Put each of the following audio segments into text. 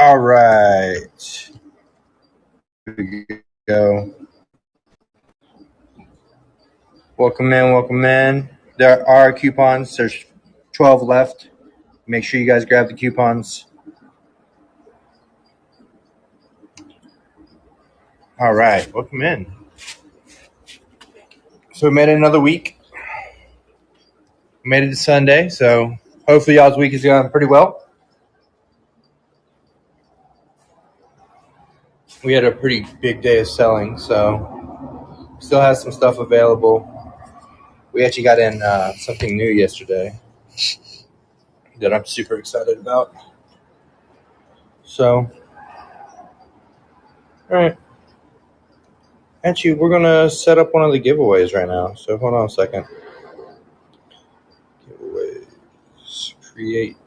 All right. Here we go. Welcome in, welcome in. There are coupons. There's 12 left. Make sure you guys grab the coupons. All right, welcome in. So we made it another week. We made it to Sunday, so hopefully y'all's week is going pretty well. We had a pretty big day of selling, so still has some stuff available. We actually got in something new yesterday that I'm super excited about. So, all right. Actually, we're going to set up one of the giveaways right now. So hold on a second. Giveaways. Create.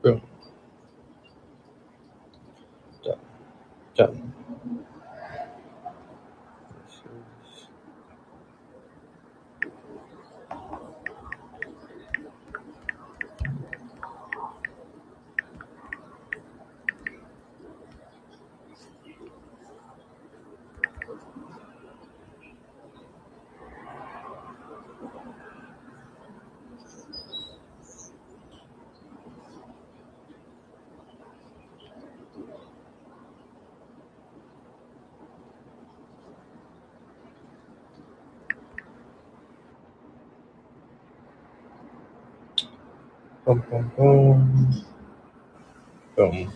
Boom. Done. Done. Boom, boom, boom. Boom.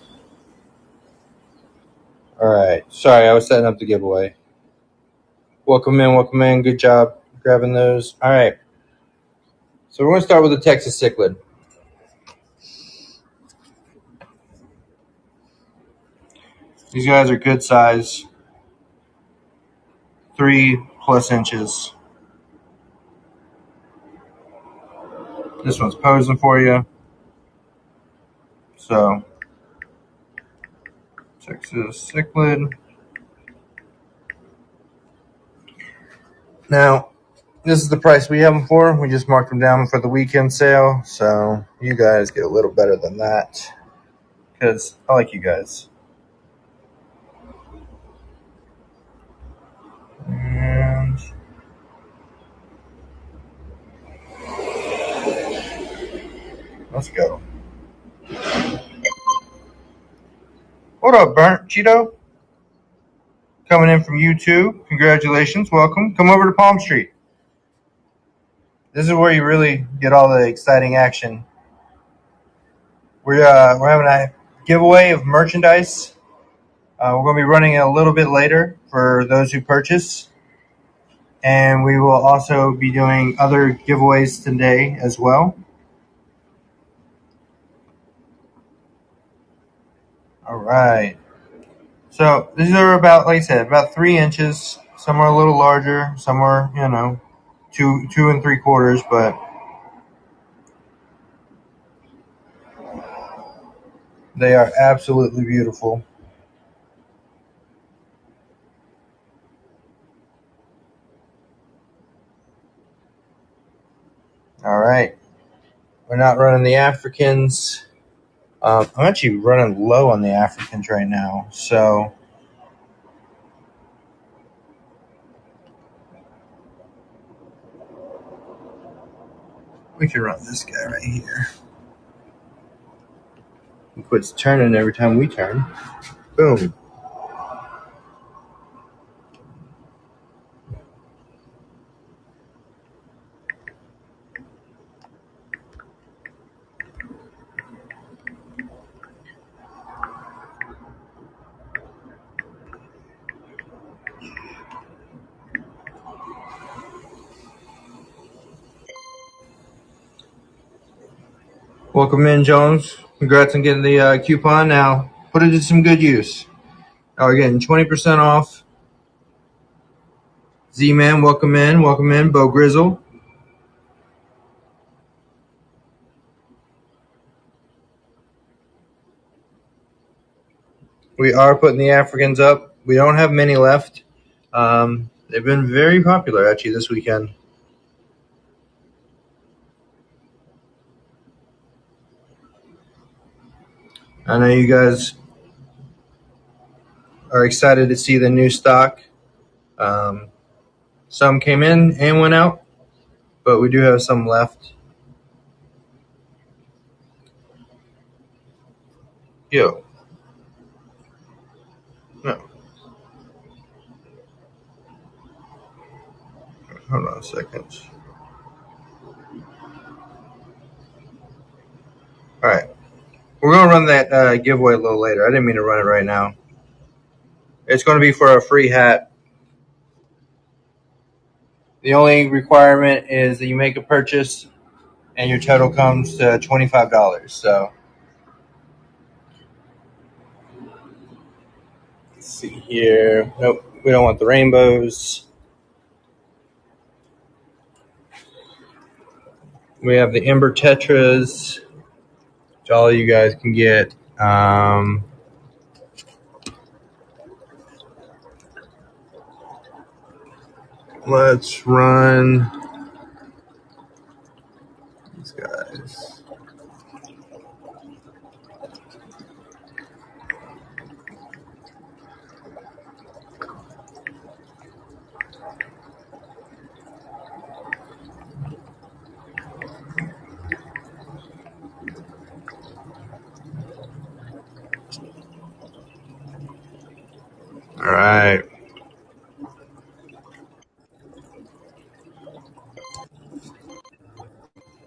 All right. Sorry, I was setting up the giveaway. Welcome in, welcome in. Good job grabbing those. All right. So we're going to start with the Texas cichlid. These guys are good size. 3+ inches. This one's posing for you. So, Texas cichlid. Now, this is the price we have them for. We just marked them down for the weekend sale. So, you guys get a little better than that. Because I like you guys. And let's go. What up, Burnt Cheeto? Coming in from YouTube. Congratulations. Welcome. Come over to Palm Street. This is where you really get all the exciting action. We're having a giveaway of merchandise. We're going to be running it a little bit later for those who purchase. And we will also be doing other giveaways today as well. All right. So these are about, like I said, about 3 inches. Some are a little larger. Some are, 2 3/4. But they are absolutely beautiful. All right. We're not running the Africans. I'm actually running low on the Africans right now. So we can run this guy right here. He quits turning every time we turn. Boom. Welcome in, Jones. Congrats on getting the coupon. Now put it to some good use. Now we're getting 20% off. Z-Man, welcome in. Welcome in. Bo Grizzle. We are putting the Africans up. We don't have many left. They've been very popular actually this weekend. I know you guys are excited to see the new stock. Some came in and went out, but we do have some left. Yo. No. Hold on a second. All right. We're going to run that giveaway a little later. I didn't mean to run it right now. It's going to be for a free hat. The only requirement is that you make a purchase and your total comes to $25. So let's see here. Nope, we don't want the rainbows. We have the Ember Tetras, which all of you guys can get. Let's run these guys. All right.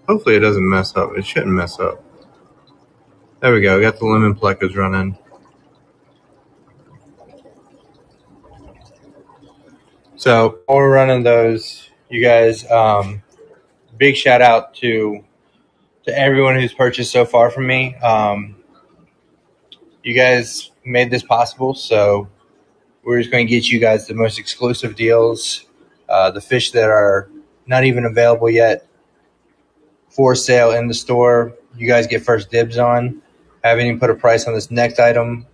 Hopefully it doesn't mess up. It shouldn't mess up. There we go. We got the lemon plecas running. So while we're running those, you guys, big shout out to everyone who's purchased so far from me. You guys made this possible, so we're just going to get you guys the most exclusive deals, the fish that are not even available yet for sale in the store. You guys get first dibs on. I haven't even put a price on this next item,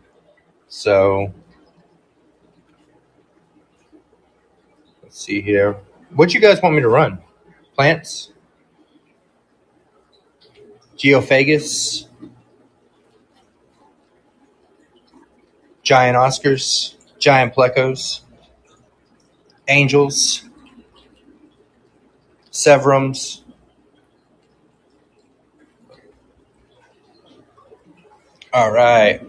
so let's see here. What you guys want me to run? Plants? Geophagus? Giant Oscars? Giant Plecos? Angels? Severums? All right.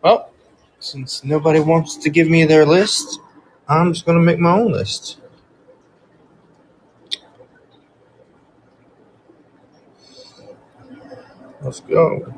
Well, since nobody wants to give me their list, I'm just going to make my own list. Let's go.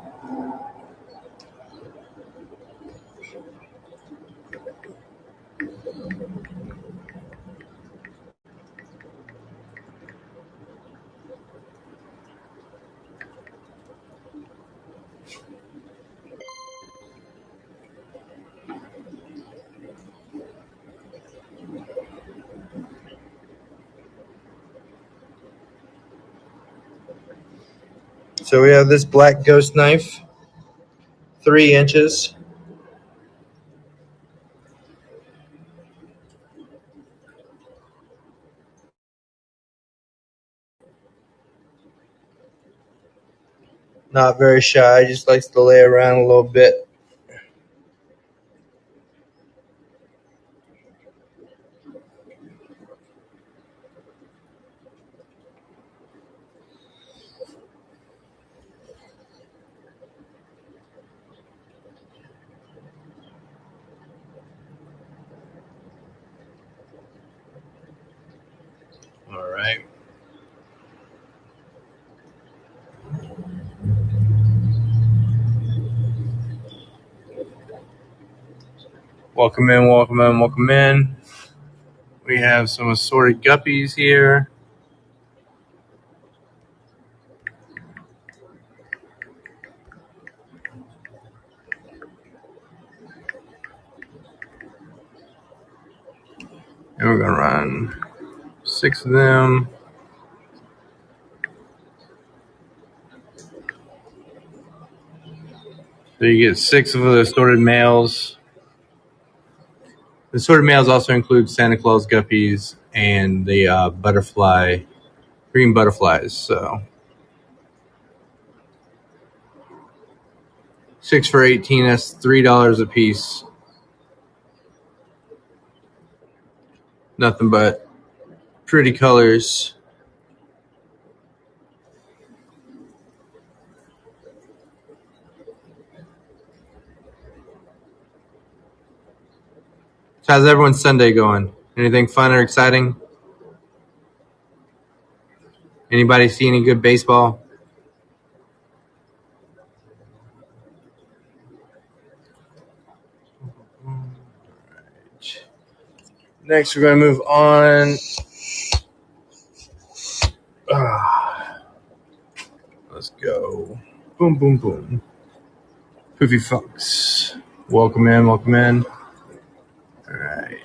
So we have this black ghost knife, 3 inches. Not very shy, just likes to lay around a little bit. All right. Welcome in, welcome in, welcome in. We have some assorted guppies here. And we're going to run 6 of them. So you get 6 of the assorted males. The assorted males also include Santa Claus guppies and the green butterflies. So 6 for 18. That's $3 a piece. Nothing but pretty colors. So how's everyone's Sunday going? Anything fun or exciting? Anybody see any good baseball? Next, we're going to move on. Let's go. Boom, boom, boom. Poofy Fox. Welcome in, welcome in. All right.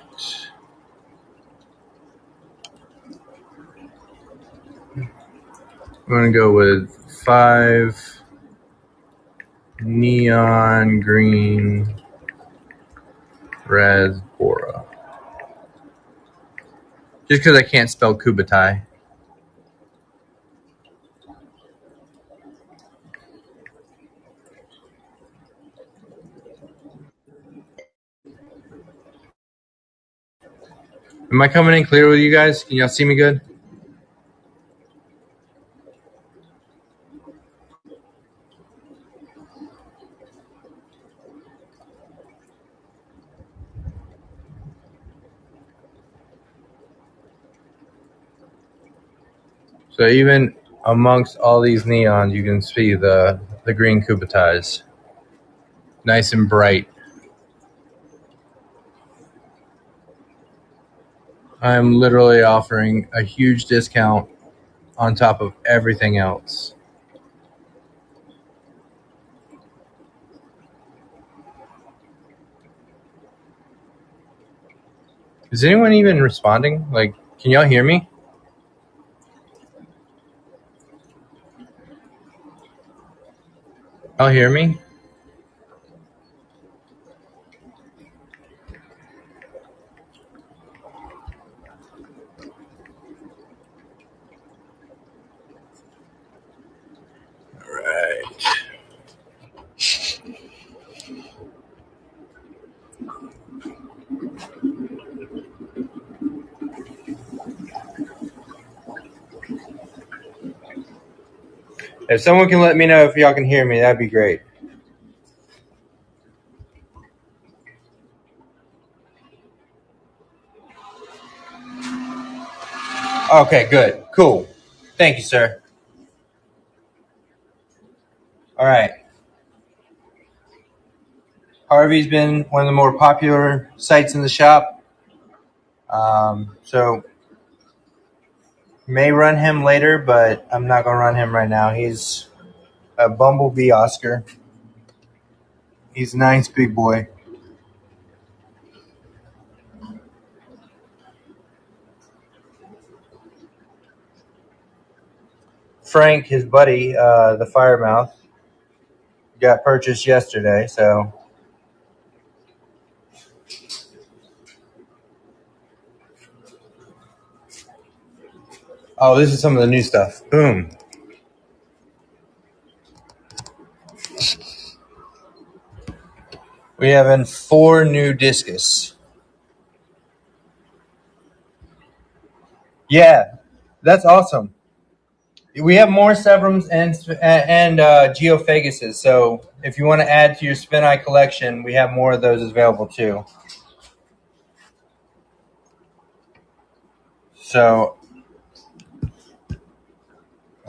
I'm going to go with 5 neon green Rasbora. Just because I can't spell Kubitai. Am I coming in clear with you guys? Can y'all see me good? So even amongst all these neons, you can see the green Kubitais. Nice and bright. I'm literally offering a huge discount on top of everything else. Is anyone even responding? Like, can y'all hear me? Y'all hear me? All right. If someone can let me know if y'all can hear me, that'd be great. Okay, good. Cool. Thank you, sir. All right. Harvey's been one of the more popular sites in the shop. So may run him later, but I'm not going to run him right now. He's a Bumblebee Oscar. He's a nice big boy. Frank, his buddy, the Firemouth, got purchased yesterday. So, oh, this is some of the new stuff. Boom. We have in 4 new discus. Yeah, that's awesome. We have more Sebrums and Geophaguses. So if you want to add to your Spineye collection, we have more of those available too. So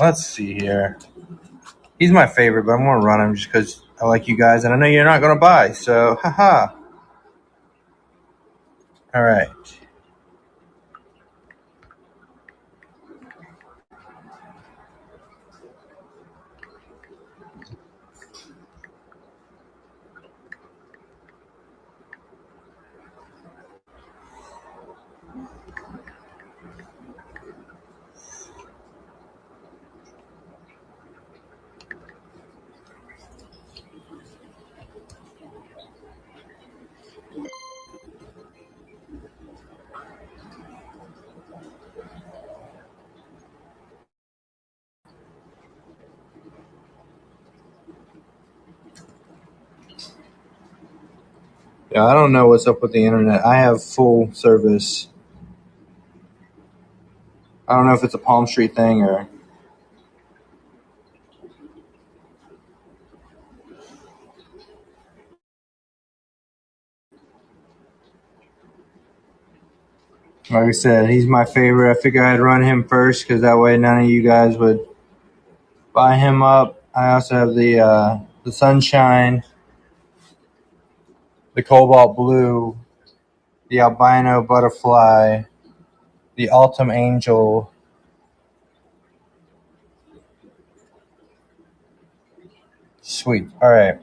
let's see here. He's my favorite, but I'm going to run him just because I like you guys, and I know you're not going to buy. So, haha. All right. Yeah, I don't know what's up with the internet. I have full service. I don't know if it's a Palm Street thing or. Like I said, he's my favorite. I figured I'd run him first because that way none of you guys would buy him up. I also have the Sunshine, the Cobalt Blue, the Albino Butterfly, the Autumn Angel. Sweet. All right.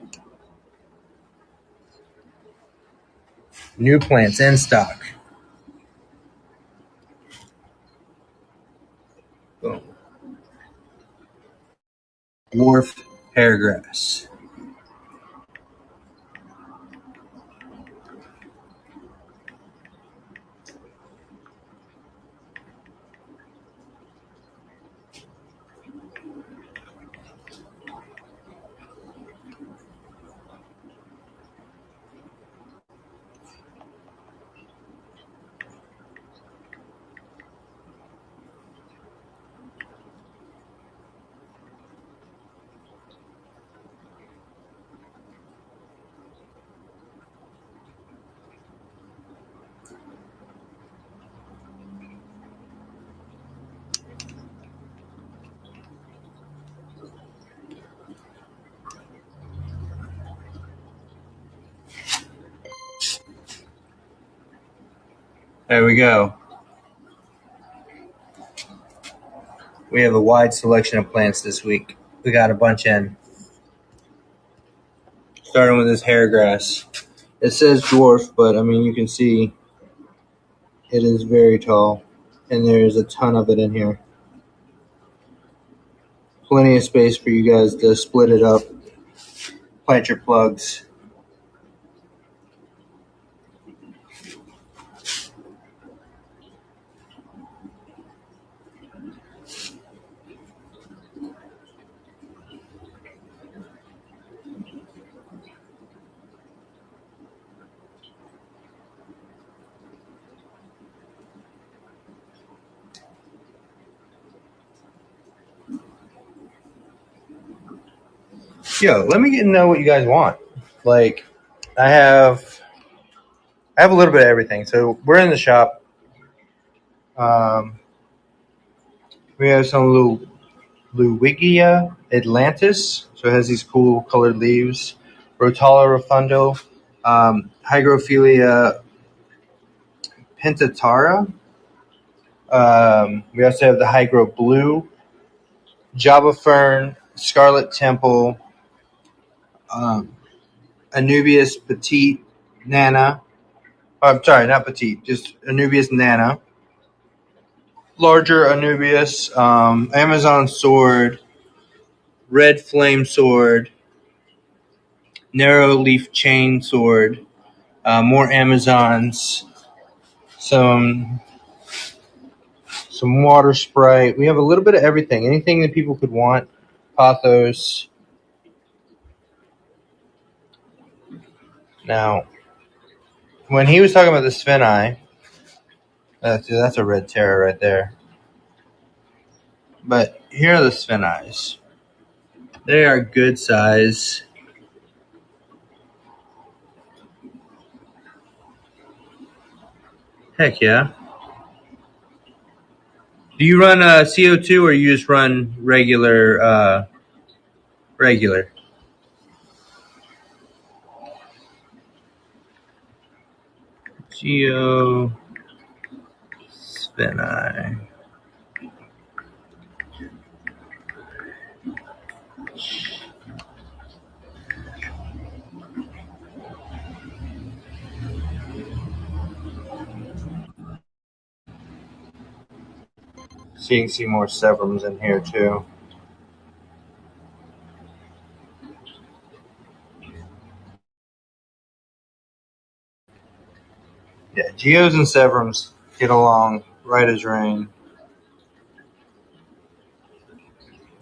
New plants in stock. Boom. Dwarf Hairgrass. There we go. We have a wide selection of plants this week. We got a bunch in. Starting with this hairgrass. It says dwarf, but I mean, you can see it is very tall, and there's a ton of it in here. Plenty of space for you guys to split it up, plant your plugs. Yo, let me know what you guys want. Like, I have a little bit of everything. So we're in the shop. We have some Luigia Atlantis. So it has these cool colored leaves. Rotala Rofundo. Hygrophila pentatara. We also have the Hygro Blue, Java Fern, Scarlet Temple, um, Anubias Petite Nana. I'm sorry, not Petite, just Anubias Nana. Larger Anubias, Amazon Sword, Red Flame Sword, Narrow Leaf Chain Sword, more Amazons, some Water Sprite. We have a little bit of everything. Anything that people could want. Pothos. Now, when he was talking about the Spheni, that's a red terror right there. But here are the Sphenis. They are good size. Heck yeah. Do you run CO2 or you just run regular? Regular. Geo Spheni. So you can see more Severums in here too. Yeah, Geos and Severums get along right as rain.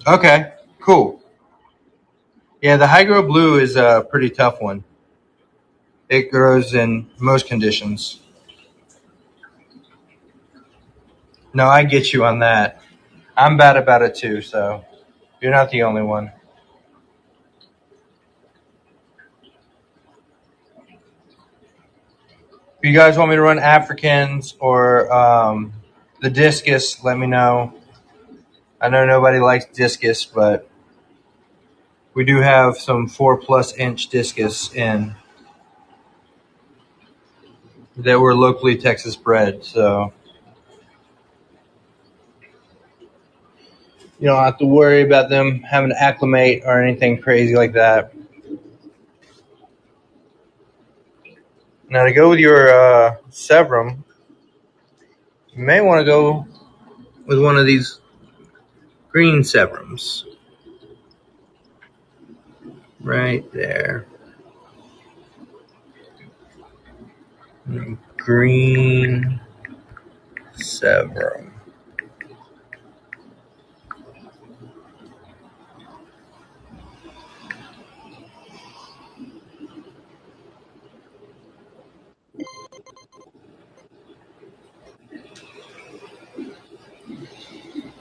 Okay, cool. Yeah, the Hygro Blue is a pretty tough one. It grows in most conditions. No, I get you on that. I'm bad about it too, so you're not the only one. If you guys want me to run Africans or the discus, let me know. I know nobody likes discus, but we do have some 4+ inch discus in that were locally Texas bred, so you don't have to worry about them having to acclimate or anything crazy like that. Now to go with your Severum, you may want to go with one of these green Severums right there. Green Severum.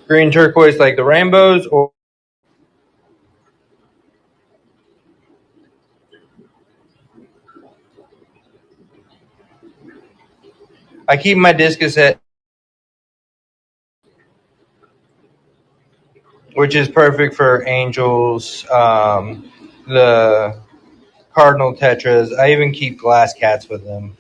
Green turquoise like the rainbows, or I keep my discus at, which is perfect for angels, the cardinal tetras. I even keep glass cats with them.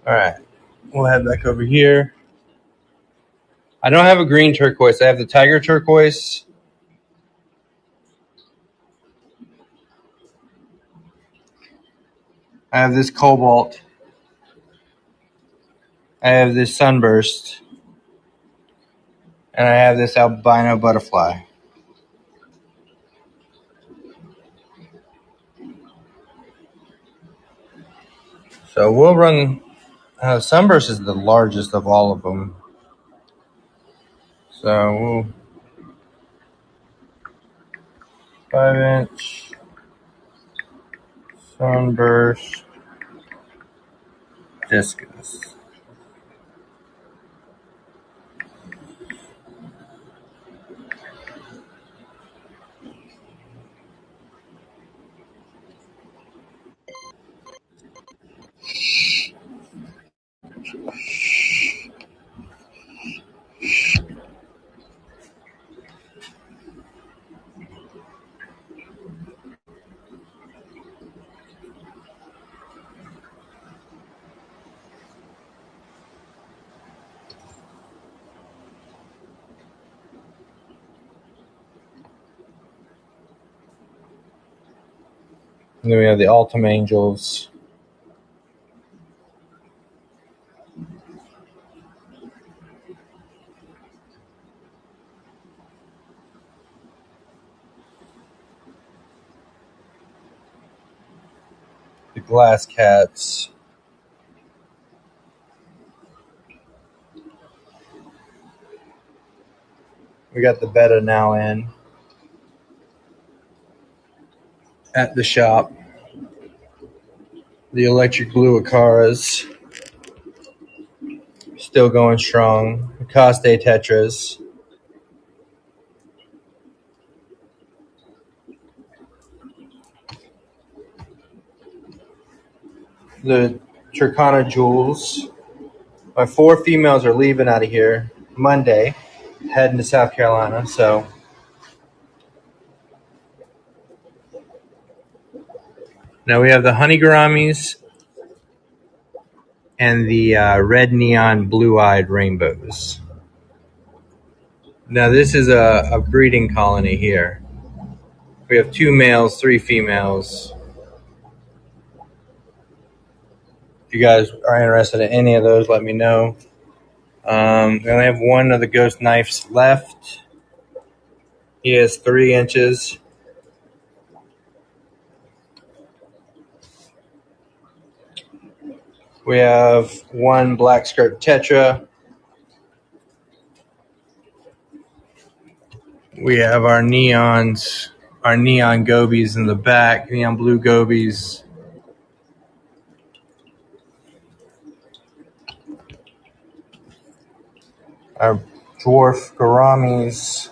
All right, we'll head back over here. I don't have a green turquoise. I have the tiger turquoise. I have this cobalt. I have this sunburst. And I have this albino butterfly. So we'll run. Sunburst is the largest of all of them. So we'll 5-inch sunburst discus. And then we have the Altum Angels. The Glass Cats. We got the Betta now in at the shop. The Electric Blue Acaras. Still going strong. The Coste Tetras. The Turkana Jewels. My 4 females are leaving out of here Monday, heading to South Carolina. So now we have the Honey Garamis and the red neon blue-eyed rainbows. Now this is a breeding colony here. We have 2 males, 3 females. If you guys are interested in any of those, let me know. We only have one of the ghost knives left. He is 3 inches. We have one black skirt tetra. We have our neons, our neon gobies in the back, neon blue gobies. Our dwarf gouramis.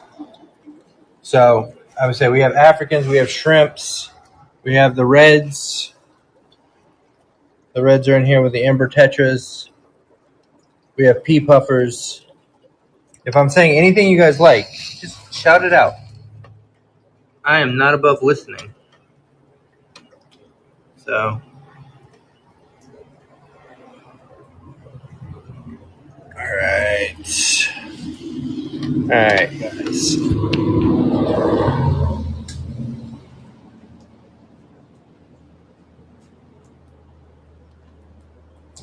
So I would say we have Africans, we have shrimps, we have the reds. The reds are in here with the ember tetras. We have pea puffers. If I'm saying anything you guys like, just shout it out. I am not above listening. So, all right, guys.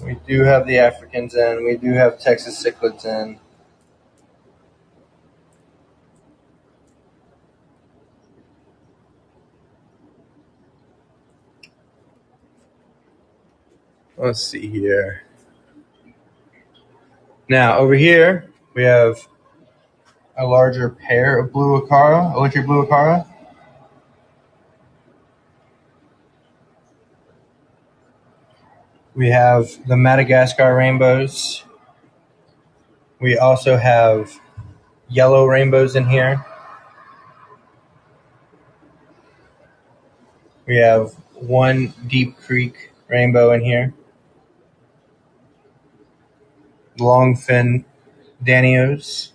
We do have the Africans in. We do have Texas cichlids in. Let's see here. Now, over here, we have a larger pair of blue acara, electric blue acara. We have the Madagascar rainbows. We also have yellow rainbows in here. We have one Deep Creek rainbow in here. Longfin Danios.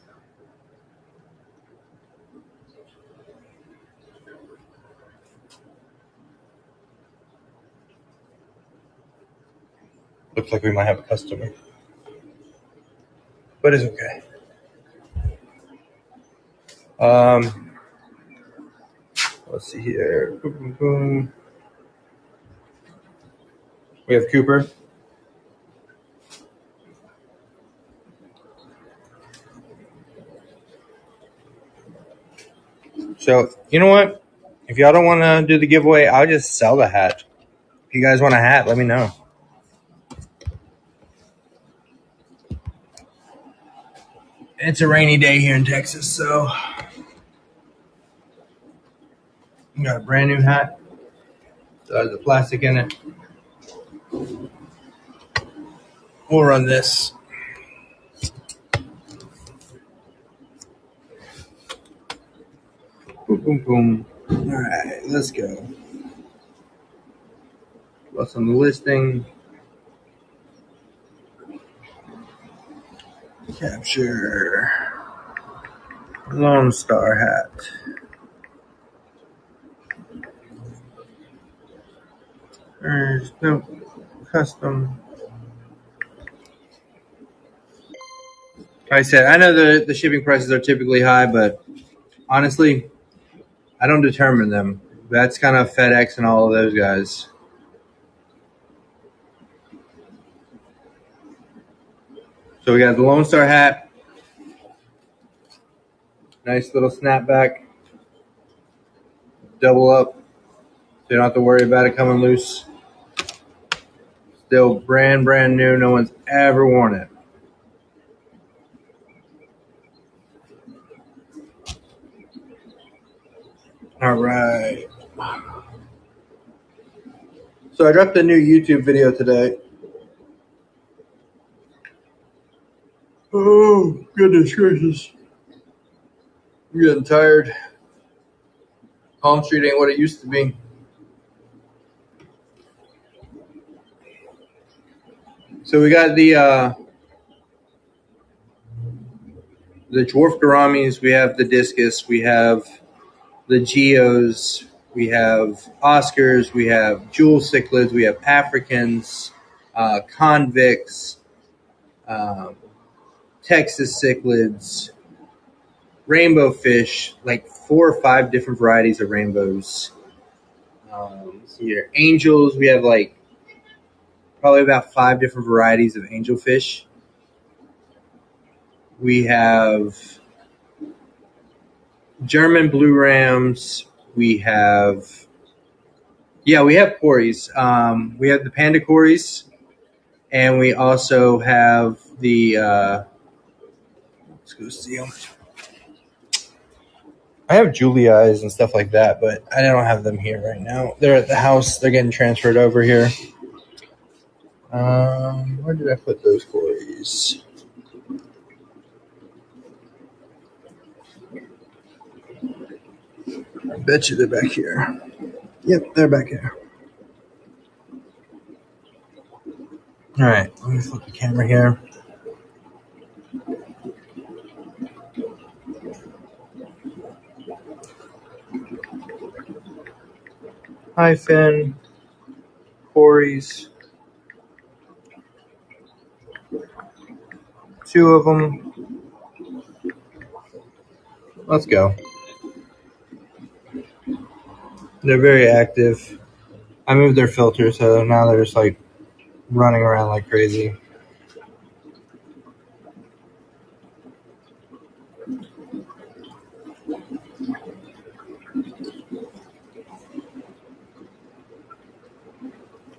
Looks like we might have a customer, but it's okay. Let's see here. Boom, boom, boom. We have Cooper. So, you know what? If y'all don't want to do the giveaway, I'll just sell the hat. If you guys want a hat, let me know. It's a rainy day here in Texas, so we got a brand new hat. So it has the plastic in it. We'll run this. Boom, boom, boom. All right, let's go. What's on the listing? Capture Lone Star hat. There's no custom. Like I said, I know the shipping prices are typically high, but honestly, I don't determine them. That's kind of FedEx and all of those guys. So we got the Lone Star hat. Nice little snapback. Double up. So you don't have to worry about it coming loose. Still brand new. No one's ever worn it. All right. So I dropped a new YouTube video today. Oh, goodness gracious. I'm getting tired. Palm Street ain't what it used to be. So we got the dwarf gouramis, we have the discus, we have the geos, we have Oscars, we have jewel cichlids, we have Africans, convicts, Texas cichlids, rainbow fish, like 4 or 5 different varieties of rainbows. Here, angels, we have like probably about 5 different varieties of angelfish. We have German blue rams. We have, yeah, we have Corys. We have the Panda Corys, and we also have the. Let's go see them. I have Julias and stuff like that, but I don't have them here right now. They're at the house. They're getting transferred over here. Where did I put those Corys? I bet you they're back here. Yep, they're back here. All right, let me flip the camera here. Hi, Finn. Corys. 2 of them. Let's go. They're very active. I moved their filter, so now they're just like running around like crazy.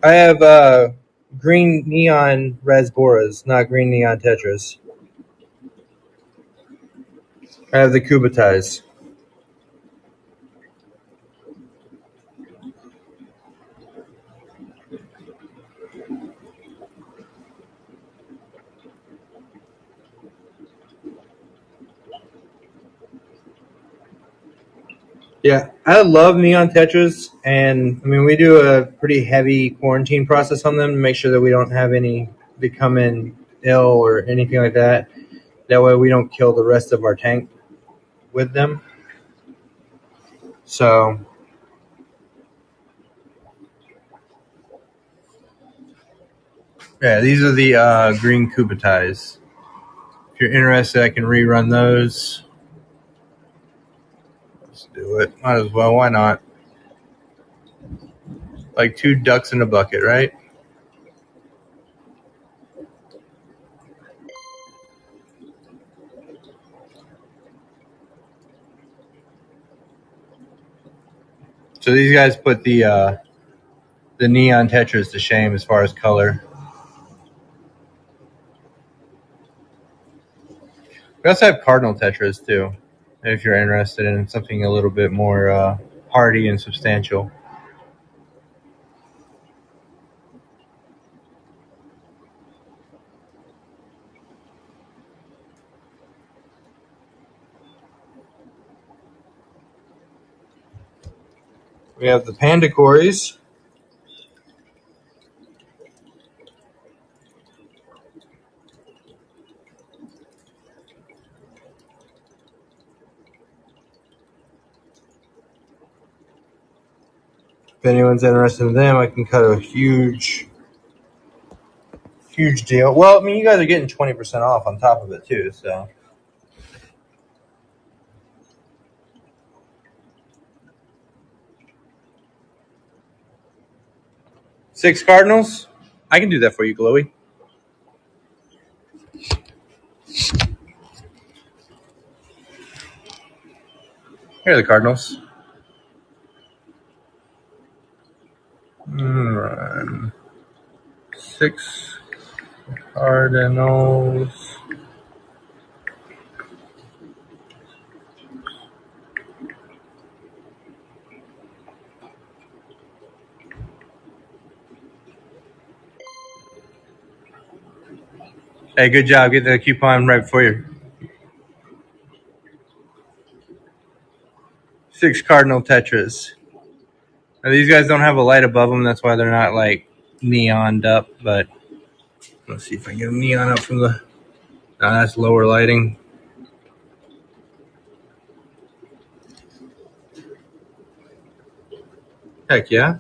I have green neon Rasboras, not green neon Tetras. I have the Kubitais. Yeah, I love neon Tetras, and I mean we do a pretty heavy quarantine process on them to make sure that we don't have any becoming ill or anything like that. That way we don't kill the rest of our tank with them. So yeah, these are the green Kubitais. If you're interested, I can rerun those. Let's do it. Might as well. Why not? Like 2 ducks in a bucket, right? So these guys put the neon Tetras to shame as far as color. We also have Cardinal Tetras too, if you're interested in something a little bit more hardy and substantial. We have the Panda Corys. If anyone's interested in them, I can cut a huge deal. Well, I mean, you guys are getting 20% off on top of it too, so. Six Cardinals? I can do that for you, Chloe. Here are the Cardinals. Right. 6 Cardinals. Hey, good job. Get the coupon right for you. 6 Cardinal Tetras. Now, these guys don't have a light above them. That's why they're not like neoned up. But let's see if I can get them neon up from the. No, that's lower lighting. Heck yeah.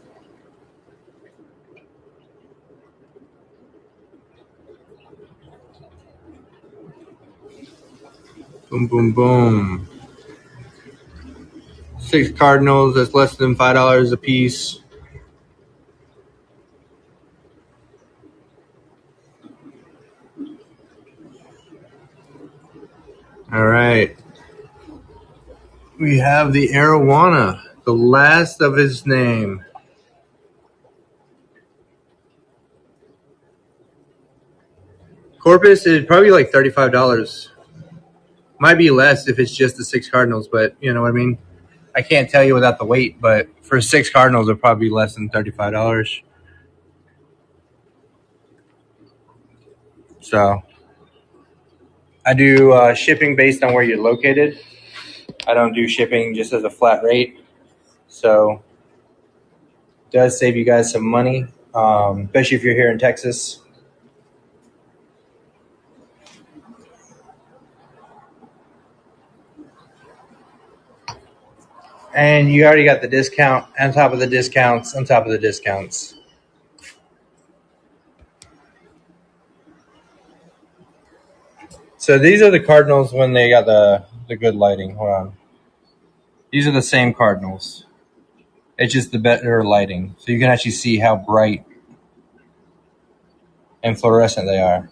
Boom, boom, boom. 6 Cardinals. That's less than $5 a piece. All right. We have the Arowana, the last of his name. Corpus is probably like $35. Might be less if it's just the 6 Cardinals, but you know what I mean? I can't tell you without the weight, but for 6 Cardinals, it'll probably be less than $35. So I do shipping based on where you're located. I don't do shipping just as a flat rate. So it does save you guys some money, especially if you're here in Texas. And you already got the discount on top of the discounts on top of the discounts. So these are the Cardinals when they got the good lighting. Hold on. These are the same Cardinals. It's just the better lighting. So you can actually see how bright and fluorescent they are.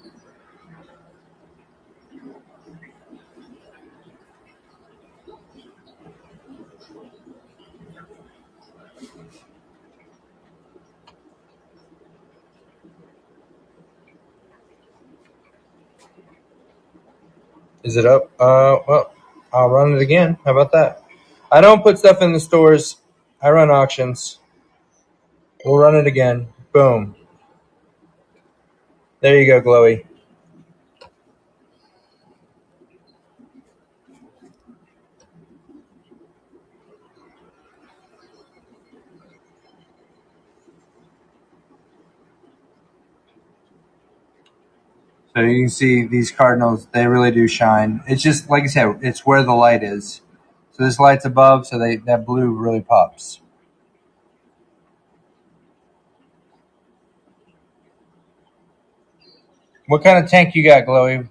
Is it up? Well, I'll run it again. How about that? I don't put stuff in the stores. I run auctions. We'll run it again. Boom. There you go, Glowy. So you can see these Cardinals, they really do shine. It's just, like I said, it's where the light is. So this light's above, so that blue really pops. What kind of tank you got, Glowy?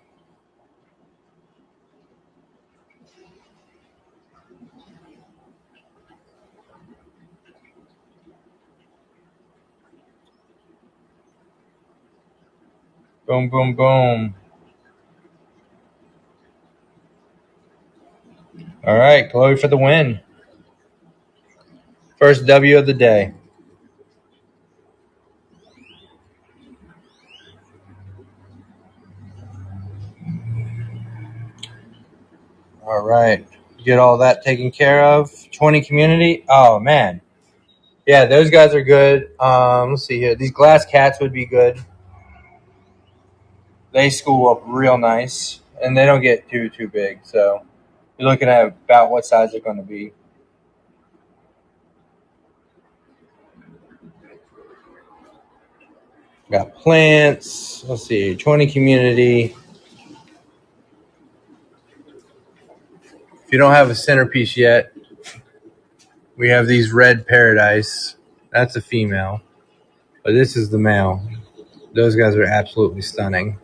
Boom, boom, boom. All right, Glowy for the win. First W of the day. All right. Get all that taken care of. 20 community. Oh, man. Yeah, those guys are good. Let's see here. These glass cats would be good. They school up real nice, and they don't get too big. So you're looking at about what size they're going to be. Got plants. Let's see. 20 community. If you don't have a centerpiece yet, we have these red paradise. That's a female, but this is the male. Those guys are absolutely stunning.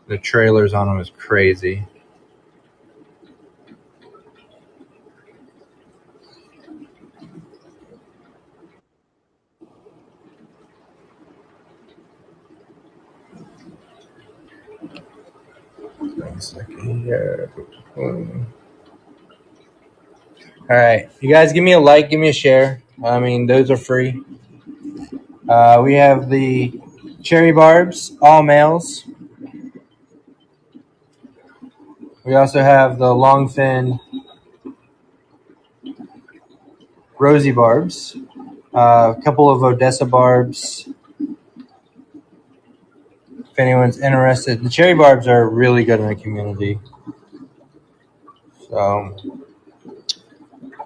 The trailers on them is crazy. One second here. All right, you guys, give me a like, give me a share. I mean, those are free. We have the cherry barbs, all males. We also have the long fin rosy barbs, a couple of Odessa barbs. If anyone's interested, the cherry barbs are really good in the community. So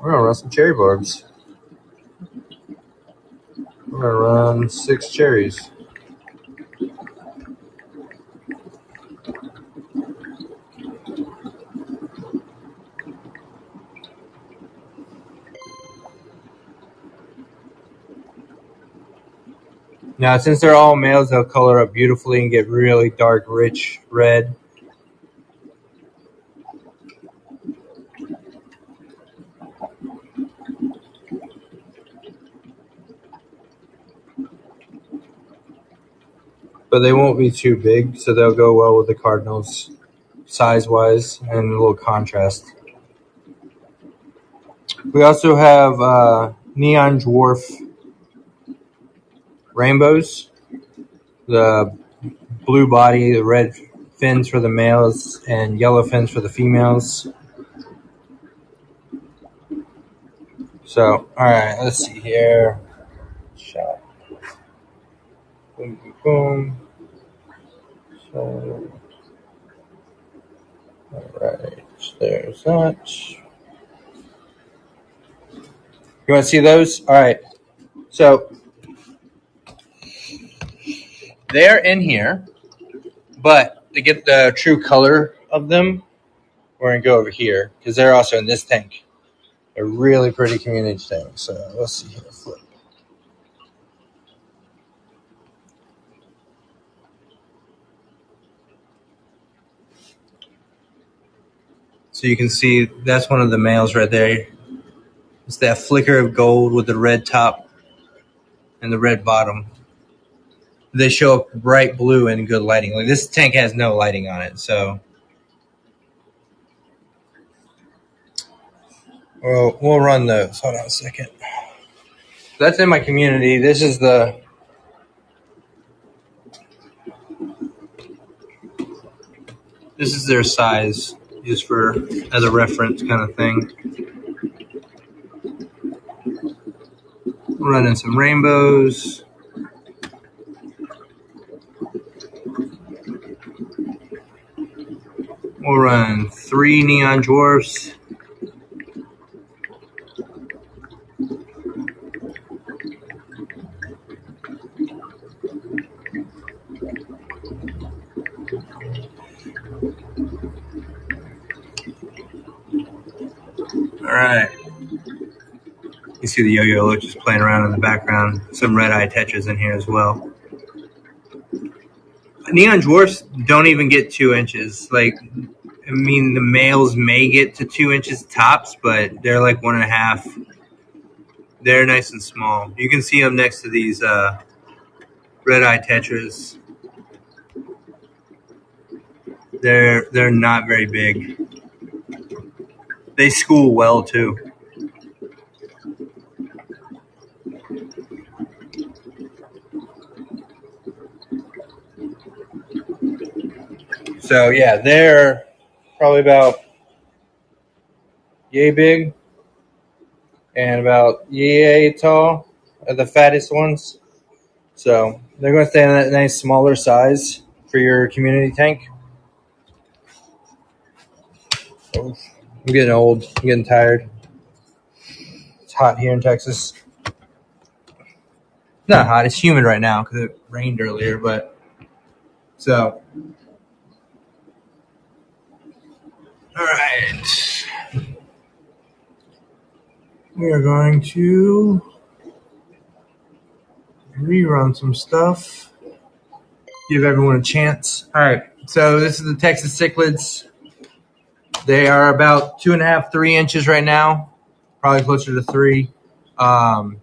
we're gonna run some cherry barbs. We're gonna run 6 cherries. Now, since they're all males, they'll color up beautifully and get really dark, rich red. But they won't be too big, so they'll go well with the Cardinals size-wise and a little contrast. We also have neon dwarf rainbows. The blue body, the red fins for the males, and yellow fins for the females. So, all right, let's see here. Shot. Boom, boom, boom. So, all right, there's that. You want to see those? All right. So they're in here, but to get the true color of them, we're gonna go over here because they're also in this tank. A really pretty community tank. So let's see here. Flip. So you can see that's one of the males right there. It's that flicker of gold with the red top and the red bottom. They show up bright blue and good lighting. Like this tank has no lighting on it, so we'll run those. Hold on a second. That's in my community. This is their size, just for as a reference kind of thing. We're running some rainbows. We'll run 3 neon dwarfs. All right. You see the yo-yo just playing around in the background. Some red-eye tetras in here as well. Neon dwarfs don't even get 2 inches. Like, I mean, the males may get to 2 inches tops, but they're like 1.5. They're nice and small. You can see them next to these red-eye tetras. They're not very big. They school well too. So yeah, they're probably about yay big and about yay tall are the fattest ones. So they're going to stay in that nice smaller size for your community tank. I'm getting old. I'm getting tired. It's hot here in Texas. Not hot. It's humid right now because it rained earlier. But so, all right, we are going to rerun some stuff. Give everyone a chance. All right. So this is the Texas cichlids. They are about 2.5, 3 inches right now. Probably closer to 3. And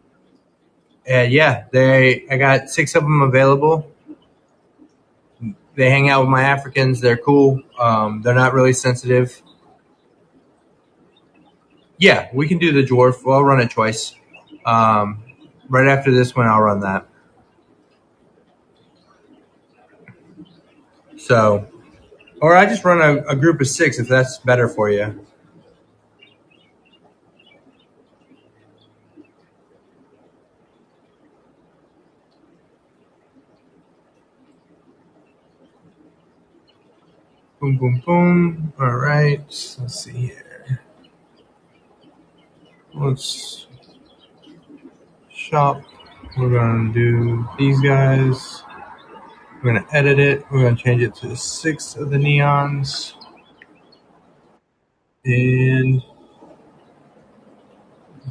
yeah, I got 6 of them available. They hang out with my Africans. They're cool. They're not really sensitive. Yeah, we can do the dwarf. Well, I'll run it twice. Right after this one, I'll run that. So, or I just run a group of 6 if that's better for you. Boom, boom, boom. All right. Let's see here. Let's shop. We're going to do these guys. We're going to edit it. We're going to change it to 6 of the neons. And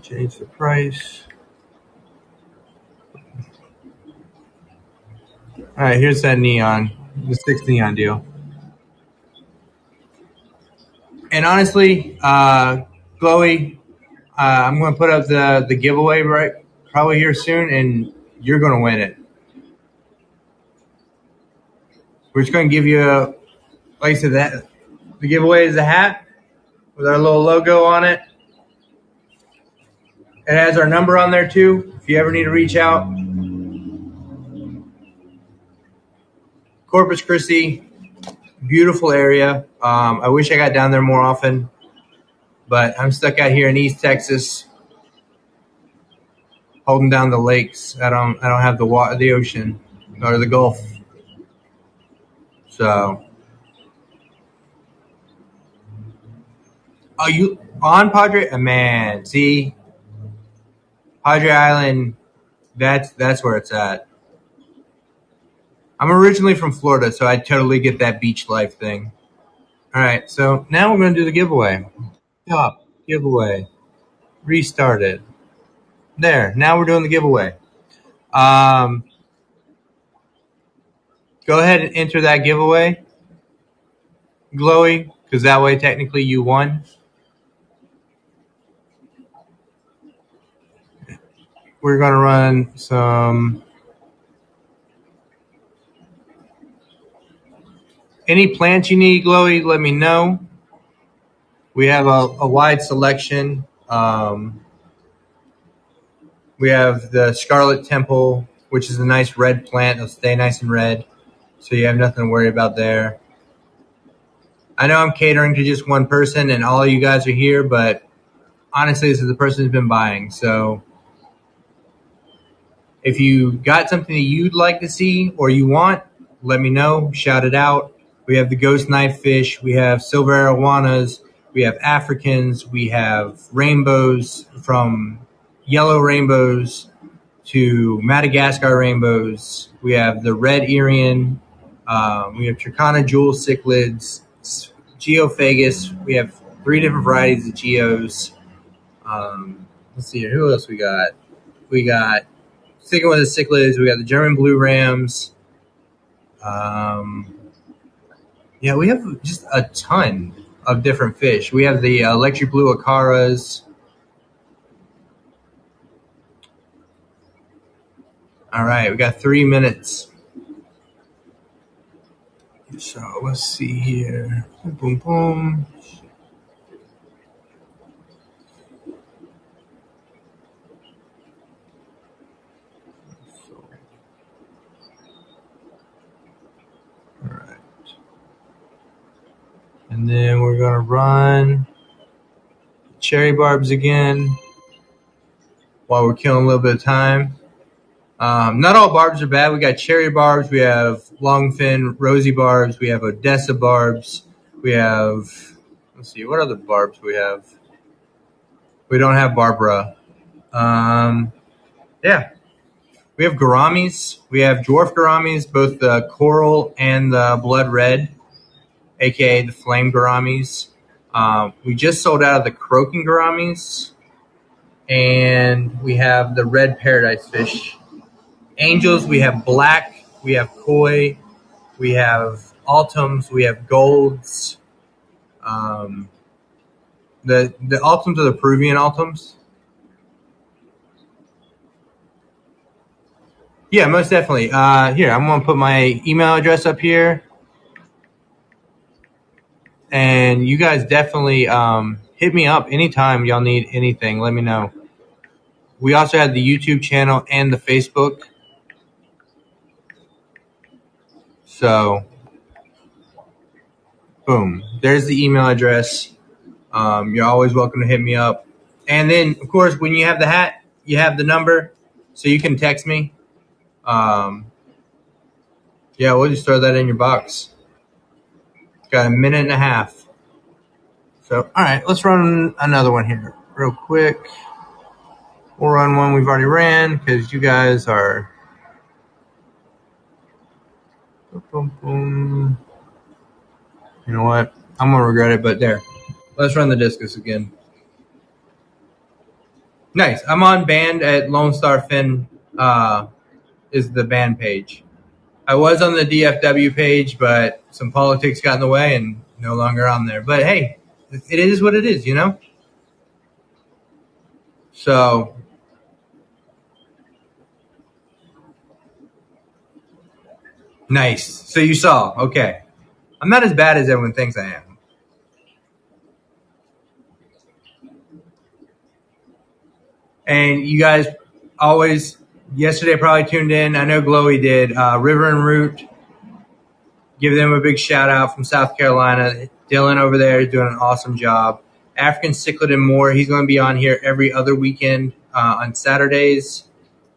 change the price. All right, here's that neon, the 6 neon deal. And honestly, Chloe, I'm going to put up the giveaway probably here soon, and you're going to win it. We're just going to give you like I said, that the giveaway is a hat with our little logo on it. It has our number on there too. If you ever need to reach out. Corpus Christi, beautiful area. I wish I got down there more often, but I'm stuck out here in East Texas, holding down the lakes. I don't have the ocean or the Gulf. So, are you on Padre? Man, see, Padre Island. That's where it's at. I'm originally from Florida, so I totally get that beach life thing. All right, so now we're going to do the giveaway. Stop. Giveaway. Restart it. There. Now we're doing the giveaway. Go ahead and enter that giveaway, Glowy, because that way technically you won. We're going to run some. Any plants you need, Glowy, let me know. We have a wide selection. We have the Scarlet Temple, which is a nice red plant. It'll stay nice and red, so you have nothing to worry about there. I know I'm catering to just one person, and all you guys are here, but honestly, this is the person who's been buying. So if you got something that you'd like to see or you want, let me know. Shout it out. We have the ghost knifefish. We have silver arowanas. We have Africans. We have rainbows, from yellow rainbows to Madagascar rainbows. We have the red Irian. We have Tricana jewel cichlids, Geophagus. We have 3 different varieties of geos. Let's see here. Who else we got? We got, sticking with the cichlids, we got the German blue rams. Yeah, we have just a ton of different fish. We have the electric blue acaras. All right, we got 3 minutes. So let's see here. Boom, boom. All right. And then we're going to run cherry barbs again while we're killing a little bit of time. Not all barbs are bad. We got cherry barbs. We have longfin, rosy barbs. We have Odessa barbs. We have, let's see, what other barbs we have? We don't have Barbara. Yeah. We have gouramis. We have dwarf gouramis, both the coral and the blood red, aka the flame gouramis. We just sold out of the croaking gouramis, and we have the red paradise fish. Angels, we have black, we have koi, we have altums, we have golds. The altums are the Peruvian altums. Yeah, most definitely. Here, I'm going to put my email address up here. And you guys definitely hit me up anytime y'all need anything. Let me know. We also have the YouTube channel and the Facebook. So, boom. There's the email address. You're always welcome to hit me up. And then, of course, when you have the hat, you have the number, so you can text me. Yeah, we'll just throw that in your box. Got a minute and a half. So, all right, let's run another one here real quick. We'll run one we've already ran because you guys are... Boom, boom. You know what? I'm going to regret it, but there. Let's run the discus again. Nice. I'm on band at Lone Star Fin, is the band page. I was on the DFW page, but some politics got in the way and no longer on there. But hey, it is what it is, you know? So, nice. So you saw. Okay. I'm not as bad as everyone thinks I am. And you guys always, yesterday probably tuned in. I know Glowy did. River and Root, give them a big shout out from South Carolina. Dylan over there is doing an awesome job. African Cichlid and More, he's going to be on here every other weekend on Saturdays.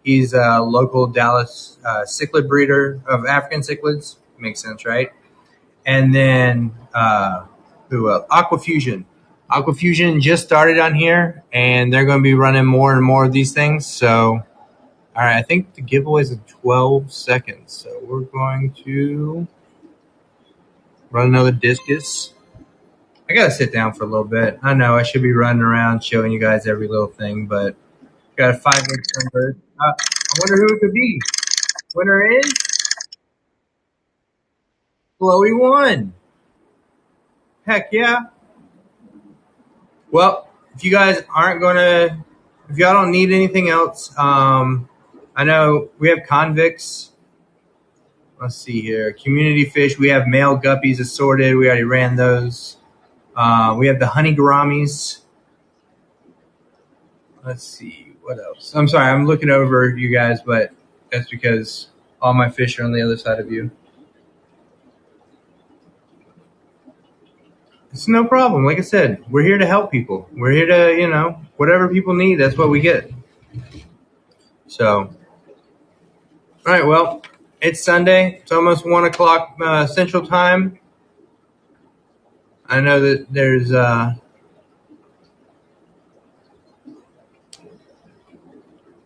He's a local Dallas cichlid breeder of African cichlids. Makes sense, right? And then who else? Aquafusion. Aquafusion just started on here, and they're going to be running more and more of these things. So, all right, I think the giveaway is in 12 seconds. So we're going to run another discus. I got to sit down for a little bit. I know I should be running around showing you guys every little thing, but got a 5-inch sunbird. I wonder who it could be. Winner is Chloe 1. Heck yeah. Well, if you guys aren't going to, if y'all don't need anything else, I know we have convicts. Let's see here. Community fish. We have male guppies assorted. We already ran those. We have the honey gouramis. Let's see. What else? I'm sorry. I'm looking over you guys, but that's because all my fish are on the other side of you. It's no problem. Like I said, we're here to help people. We're here to, whatever people need, that's what we get. So, all right, well, it's Sunday. It's almost 1 o'clock Central Time. I know that there's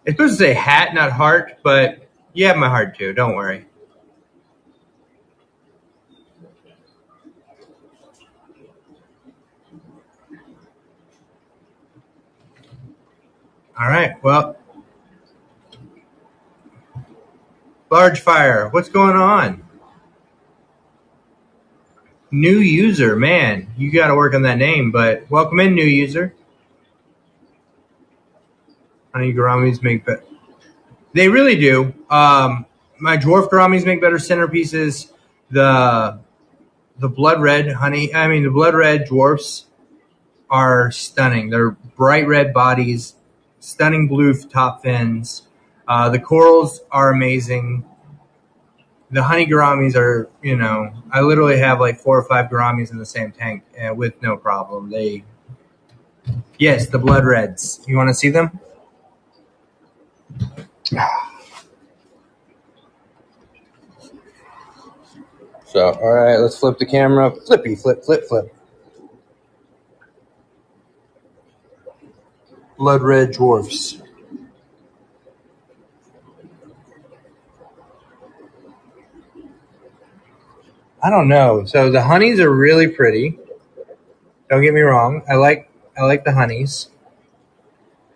it's supposed to say hat, not heart, but you have my heart too. Don't worry. All right, well, Large Fire, what's going on? New user, man, you got to work on that name, but welcome in, new user. Honey gouramis make better. They really do. My dwarf gouramis make better centerpieces. The blood red the blood red dwarfs are stunning. They're bright red bodies, stunning blue top fins. The corals are amazing. The honey gouramis are, I literally have like 4 or 5 gouramis in the same tank with no problem. Yes, the blood reds. You want to see them? So, all right, let's flip the camera. Flippy, flip, flip, flip. Blood red dwarfs. I don't know. So the honeys are really pretty. Don't get me wrong. I like the honeys.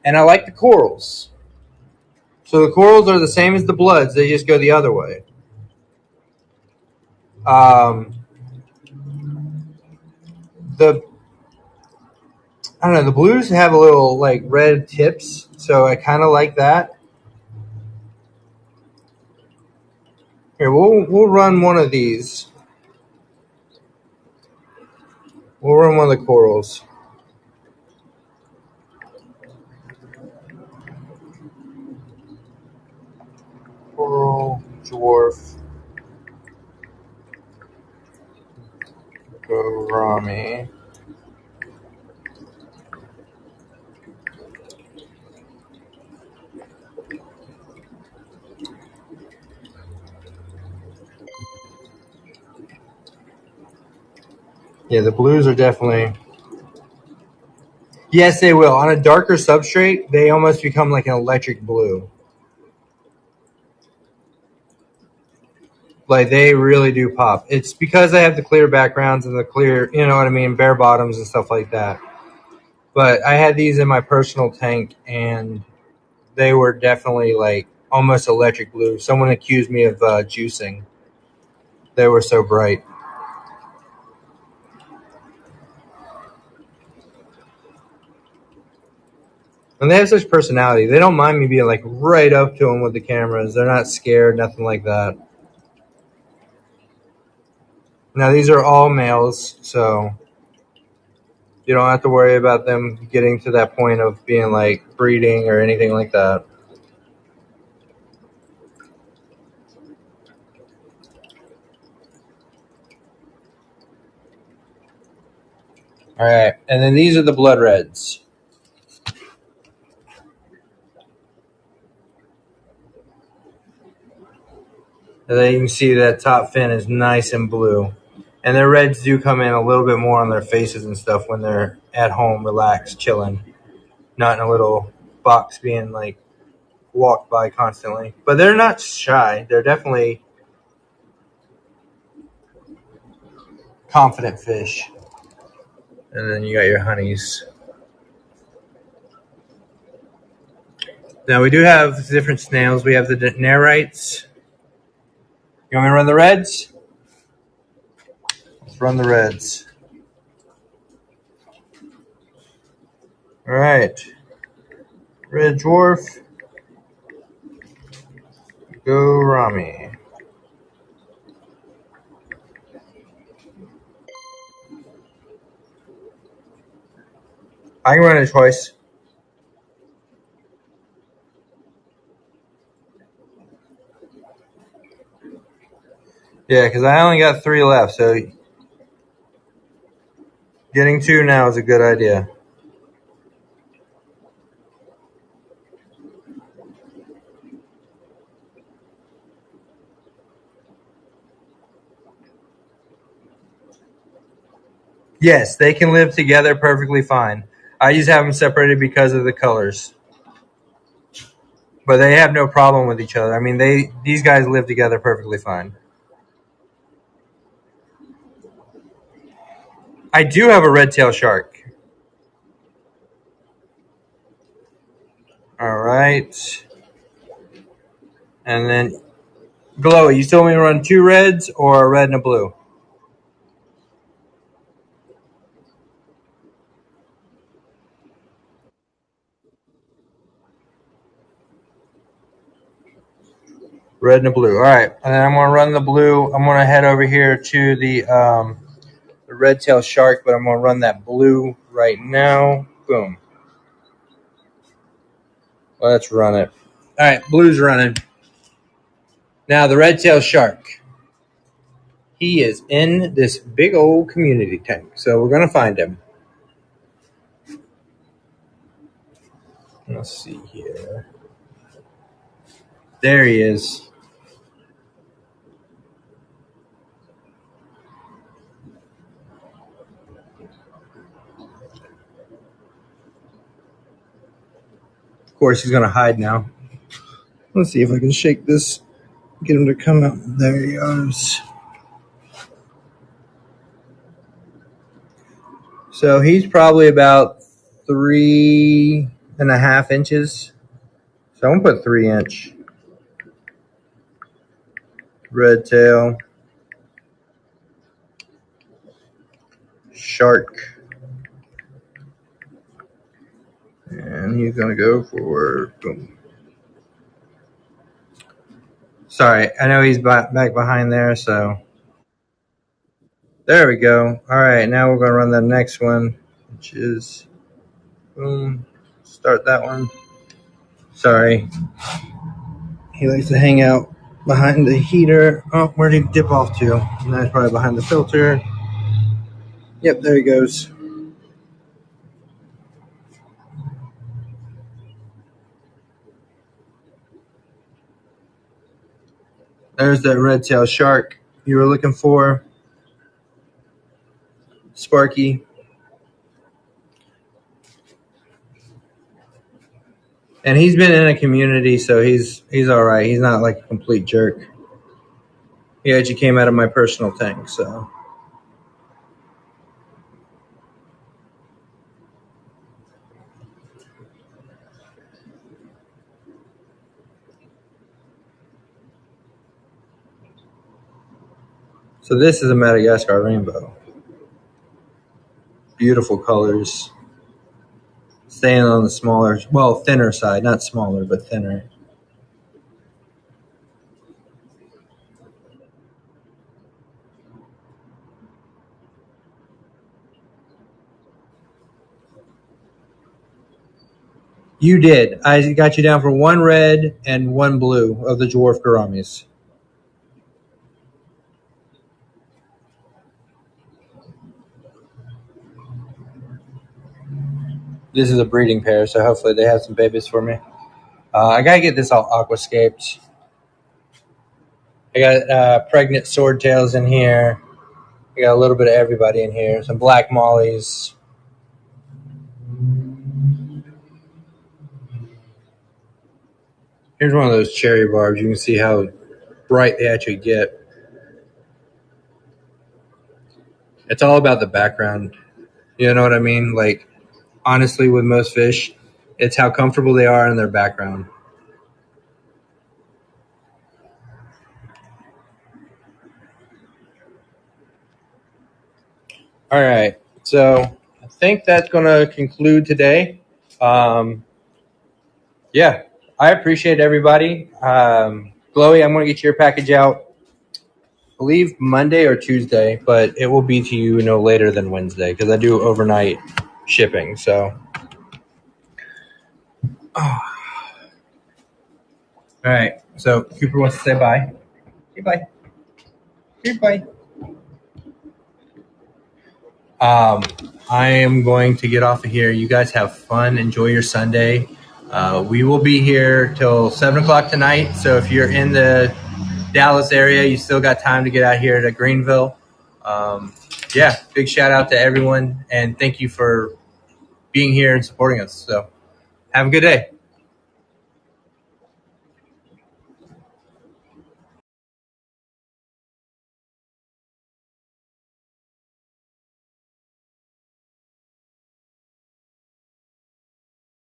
And I like the corals. So the corals are the same as the bloods. They just go the other way. The blues have a little like red tips, so I kind of like that. Here, we'll run one of these. We'll run one of the corals. Coral dwarf gourami. Yeah, the blues are definitely. Yes, they will. On a darker substrate, they almost become like an electric blue. Like they really do pop. It's because they have the clear backgrounds and the clear, bare bottoms and stuff like that. But I had these in my personal tank, and they were definitely like almost electric blue. Someone accused me of juicing. They were so bright. And they have such personality. They don't mind me being like right up to them with the cameras. They're not scared, nothing like that. Now these are all males, so You don't have to worry about them getting to that point of being like breeding or anything like that. All right, and then these are the blood reds. And then you can see that top fin is nice and blue. And their reds do come in a little bit more on their faces and stuff when they're at home, relaxed, chilling, not in a little box being like walked by constantly. But they're not shy. They're definitely confident fish. And then you got your honeys. Now we do have different snails. We have the Nerites. You want me to run the reds? Let's run the reds. All right. Red dwarf. Go Rami. I can run it twice. Yeah, because I only got 3 left, so getting 2 now is a good idea. Yes, they can live together perfectly fine. I just have them separated because of the colors. But they have no problem with each other. I mean, these guys live together perfectly fine. I do have a red-tailed shark. All right. And then, Glowy, you told me to run 2 reds or a red and a blue? Red and a blue. All right. And then I'm going to run the blue. I'm going to head over here to the red-tailed shark, but I'm going to run that blue right now. Boom. Let's run it. All right, blue's running. Now the red-tailed shark. He is in this big old community tank, so we're gonna find him. Let's see here. There he is. Of course, he's gonna hide now. Let's see if I can shake this, get him to come out. There he goes. So he's probably about 3.5 inches. So I'm gonna put 3 inch. Red tail. Shark. And he's gonna go for boom. Sorry, I know he's back behind there, so there we go. All right, now we're gonna run the next one, which is boom. Start that one. Sorry, he likes to hang out behind the heater. Oh, where'd he dip off to? That's probably behind the filter. Yep, there he goes. There's that red-tailed shark you were looking for, Sparky. And he's been in a community, so he's all right. He's not like a complete jerk. He actually came out of my personal tank, so. So this is a Madagascar rainbow. Beautiful colors. Staying on the smaller, well, thinner side, not smaller, but thinner. You did. I got you down for 1 red and 1 blue of the dwarf gouramis. This is a breeding pair, so hopefully they have some babies for me. I gotta get this all aquascaped. I got pregnant swordtails in here. I got a little bit of everybody in here. Some black mollies. Here's one of those cherry barbs. You can see how bright they actually get. It's all about the background. You know what I mean? Like, honestly, with most fish, it's how comfortable they are in their background. All right. So I think that's going to conclude today. Yeah, I appreciate everybody. Chloe, I'm going to get your package out, I believe Monday or Tuesday, but it will be to you no later than Wednesday because I do overnight shipping. So, all right. So Cooper wants to say bye. Say bye. Say bye. I am going to get off of here. You guys have fun. Enjoy your Sunday. We will be here till 7 o'clock tonight. So if you're in the Dallas area, you still got time to get out here to Greenville. Yeah, big shout out to everyone. And thank you for being here and supporting us. So have a good day.